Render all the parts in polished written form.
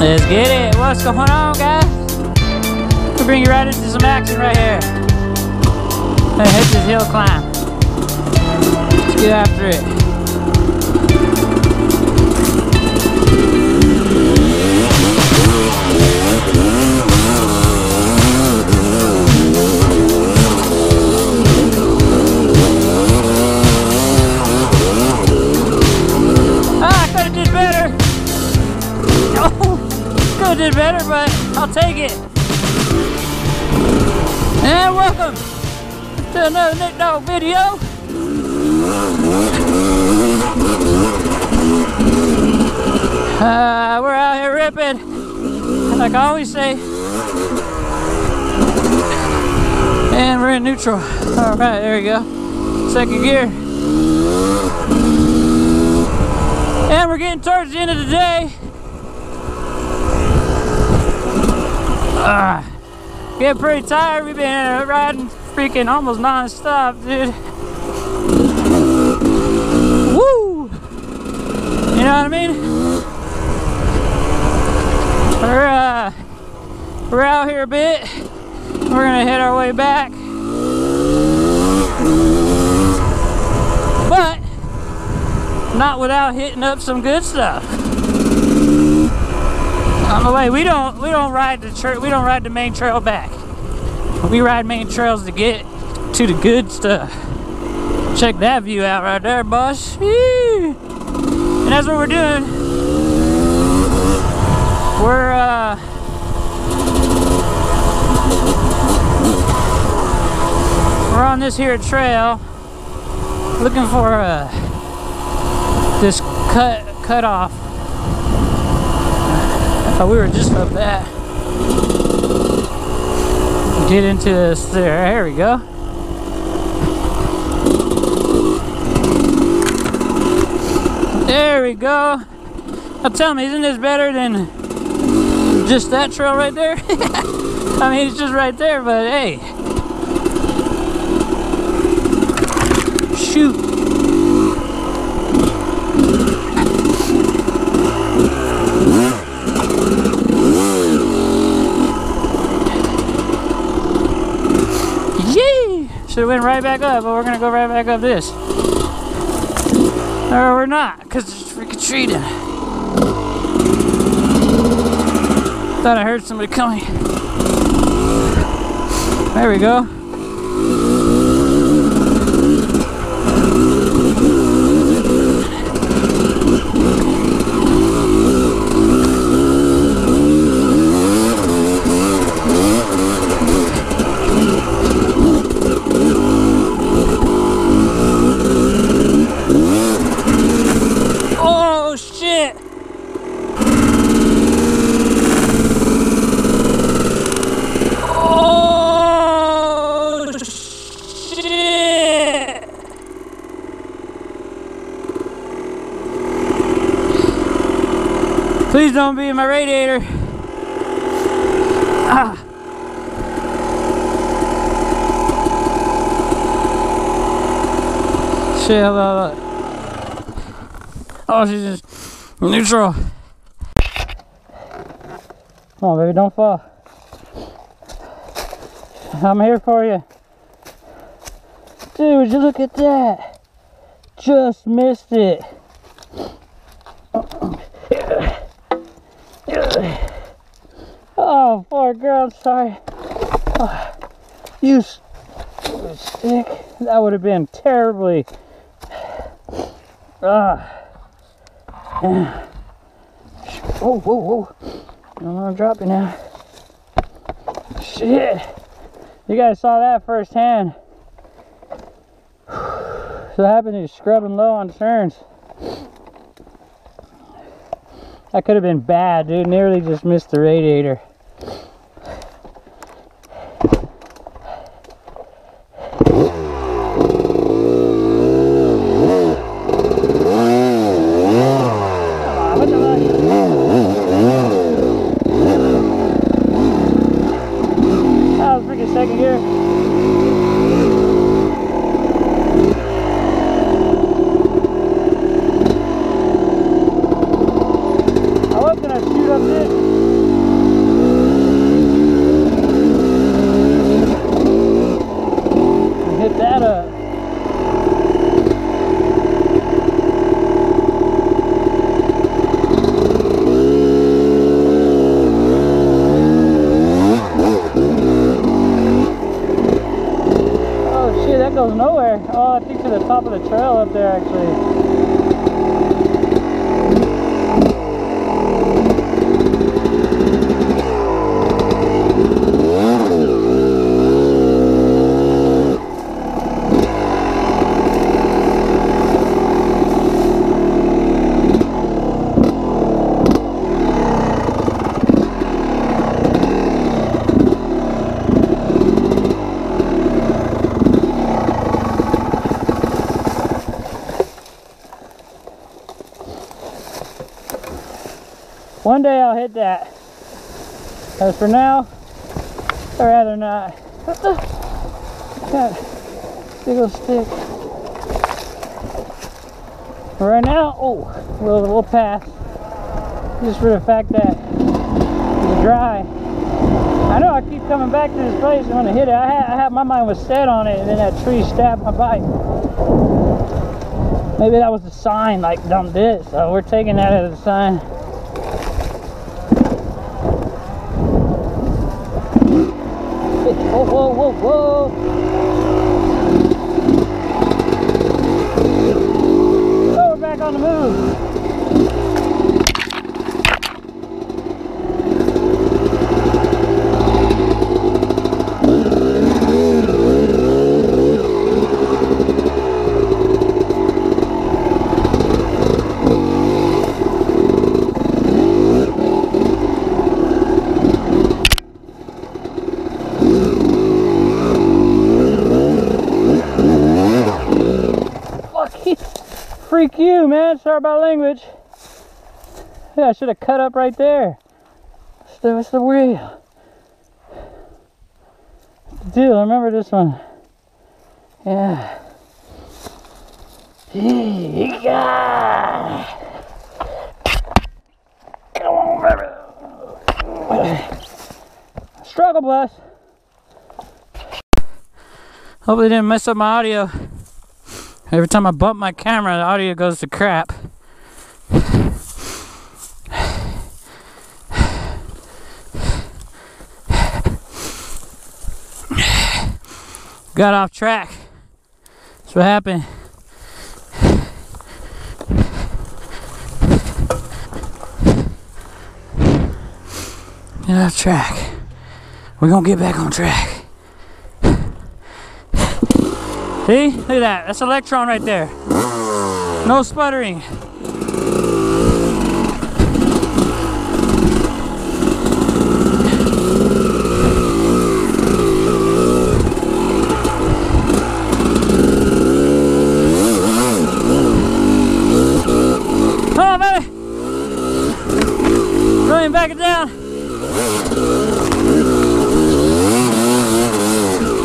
Let's get it. What's going on, guys? We'll bring you right into some action right here. Let's hit this hill climb. Let's get after it. Did better, but I'll take it. And welcome to another Nick Dog video. We're out here ripping, like I always say, and we're in neutral. All right, there we go. Second gear, and we're getting towards the end of the day. Getting pretty tired. We've been riding freaking almost non-stop, dude. Woo! You know what I mean? We're out here a bit. We're gonna head our way back, but not without hitting up some good stuff. On the way, we don't ride the main trail back. We ride main trails to get to the good stuff. Check that view out right there, boss. Whee! And that's what we're doing. We're on this here trail, looking for this cut off. Oh, we were just up that. Get into this there. There we go. There we go. Now tell me, isn't this better than just that trail right there? I mean, it's just right there, but hey. Shoot. Should have went right back up, but we're gonna go right back up this. Or we're not, because it's freaking treating. Thought I heard somebody coming. There we go. Please don't be in my radiator. Ah. Shit, look. Oh, she's just neutral. Come on, baby, don't fall. I'm here for you. Dude, would you look at that? Just missed it. Oh, poor girl, I'm sorry. Oh, you stick. That would have been terribly. Oh, whoa, whoa, whoa. I don't want to drop you now. Shit. You guys saw that firsthand. So happened to scrubbing low on turns. That could have been bad, dude. Nearly just missed the radiator. That was freaking second gear. I was gonna shoot up this. up there actually. One day I'll hit that. As for now, I'd rather not. What the? That big old stick. But right now, oh, we'll pass. Just for the fact that it's dry. I know I keep coming back to this place and want to hit it. I had my mind was set on it, and then that tree stabbed my bike. Maybe that was a sign, like don't do it. So we're taking that as a sign. Whoa, whoa, whoa, whoa. Oh, we're back on the move. Freak you, man. Sorry about language. Yeah, I should have cut up right there. What's the wheel? Dude, I remember this one. Yeah. Yeah. Come on, baby. Struggle bus. Hopefully didn't mess up my audio. Every time I bump my camera, the audio goes to crap. Got off track. That's what happened. Get off track. We're gonna get back on track. See? Look at that. That's Electron right there. No sputtering. Come on, baby. Running back it down.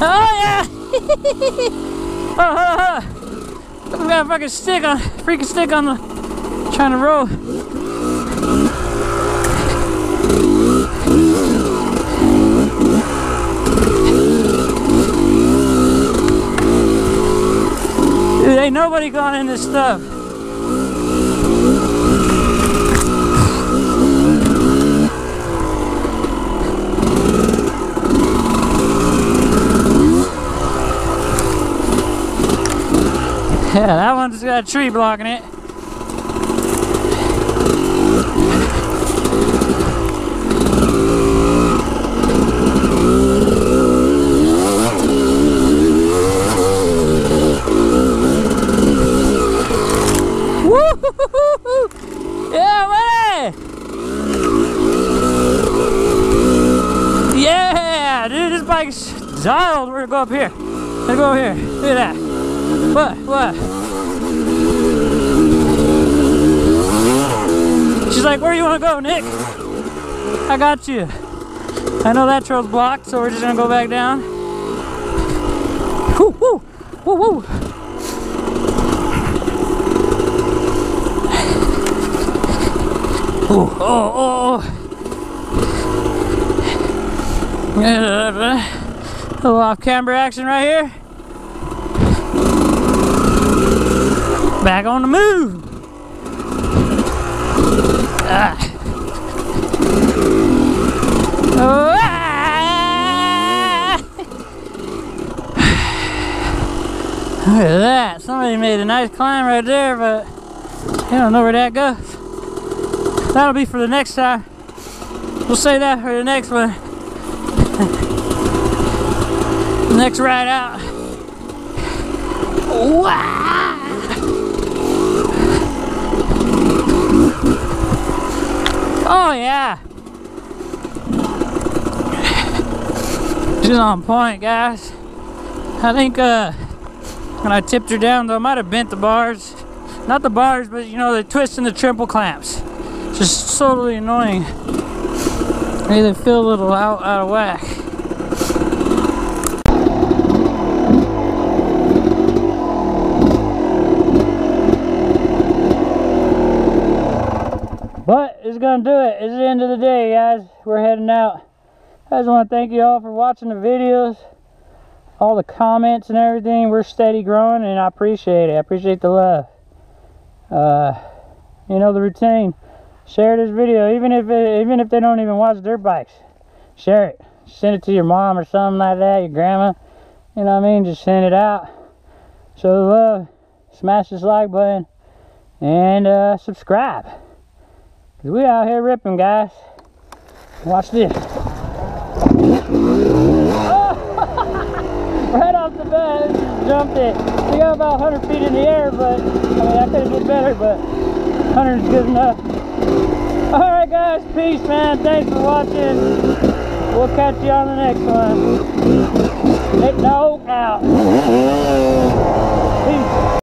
Oh, yeah. Oh, we got a fucking stick on, freaking stick on the, trying to roll. Dude, ain't nobody going in this stuff. Yeah, that one's got a tree blocking it. Woo-hoo-hoo-hoo! Yeah, buddy! Yeah, dude, this bike's dialed. We're gonna go up here. Let's go over here. Look at that. What? She's like, where you want to go, Nick? I got you. I know that trail's blocked, so we're just gonna go back down. Woo, woo, woo, woo. Ooh, oh. A little off-camber action right here. Back on the move. Oh, Look at that. Somebody made a nice climb right there, but I don't know where that goes. That'll be for the next time. We'll say that for the next one. Next ride out. Wow! Oh yeah! She's on point, guys. I think when I tipped her down, though, I might have bent the bars. Not the bars, but you know, the twist and the triple clamps. Just totally annoying. Maybe they feel a little out of whack. But it's gonna do it. It's the end of the day, guys. We're heading out. I just want to thank you all for watching the videos, all the comments and everything. We're steady growing, and I appreciate it. I appreciate the love. You know the routine. Share this video, even if they don't even watch dirt bikes. Share it. Send it to your mom or something like that, your grandma. You know what I mean? Just send it out. Show the love. Smash this like button and subscribe. Cause we out here ripping, guys. Watch this. Right off the bat, just jumped it. We got about 100 feet in the air, but I mean, I could have did better, but 100 is good enough. Alright guys, peace, man. Thanks for watching. We'll catch you on the next one. Nick Note out.